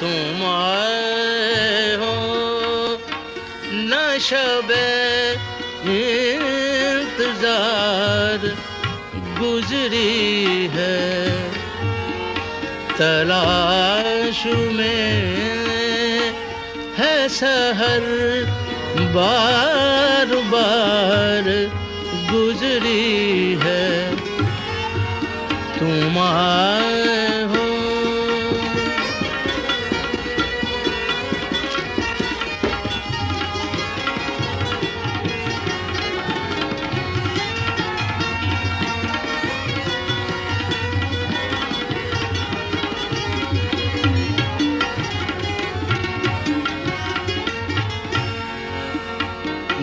तुम आए हो न शबे इंतजार गुजरी है, तलाश में है सहर बार बार गुजरी है। तुम आए हो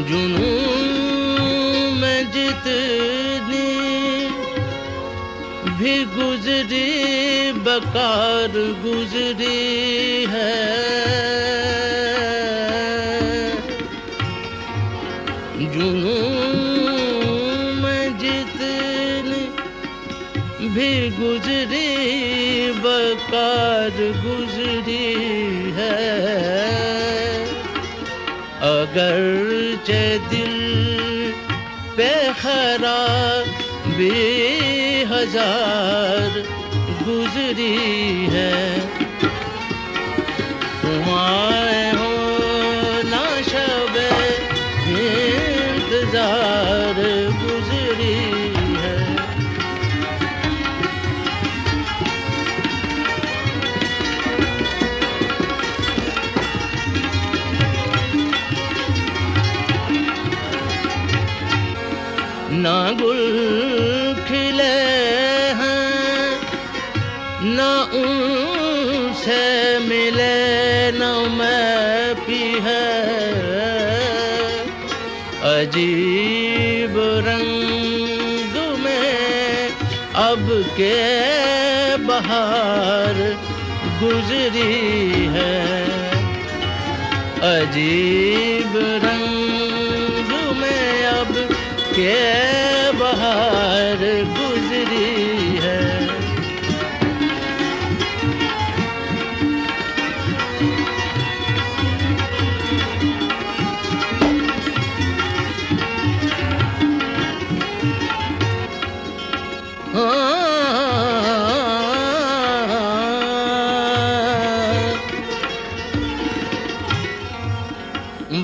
जुनून में जितनी भी गुजरी बेकार गुजरी है, जुनून में जितनी भी गुजरी बेकार गुजरी है। अगरचे दिल पे खराबी हजार गुजरी है, तुम आए हो ना शबे इंतजार गुजरी है। ना गुल खिले हैं ना उनसे मिले ना मैं पी है, अजीब रंग में अब के बहार गुजरी है, अजीब रंग में अब के बहार गुजरी है।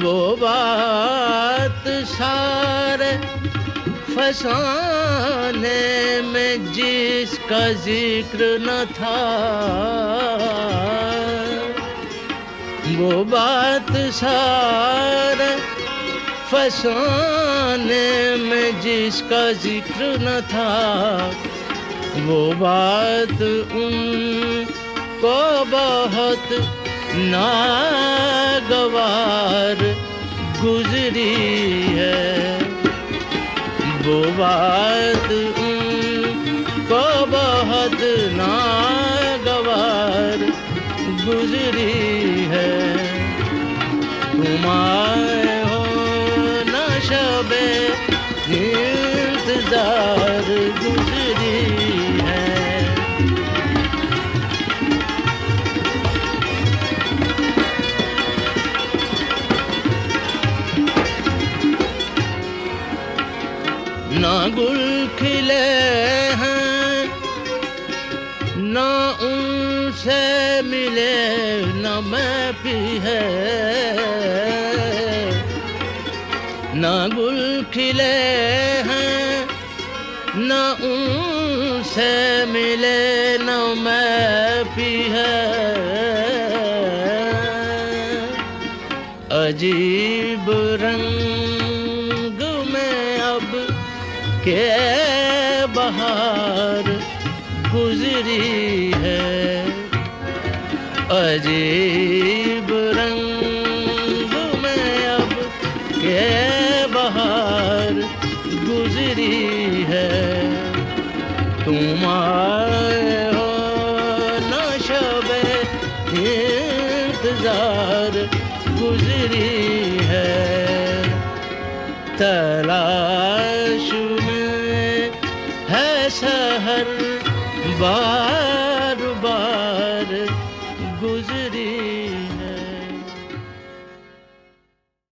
वो बात सारे फसाने में जिसका जिक्र न था, वो बात सारे फसाने में जिसका जिक्र न था, वो बात उनको बहुत नागवार गुजरी है, वो बात उनको बहुत नागवार गुजरी है। तुम आए हो ना शबे इंतजार गुजरी है। ना गुल खिले हैं ना उनसे मिले ना मैं पी है, ना गुल खिले हैं ना उनसे मिले ना मैं पी है, अजीब रंग में अब के बहार गुजरी है, अजीब रंग में अब के बहार गुजरी है। तुम आए हो ना शबे इंतजार गुजरी है, तलाश में है सहर बार बार गुजरी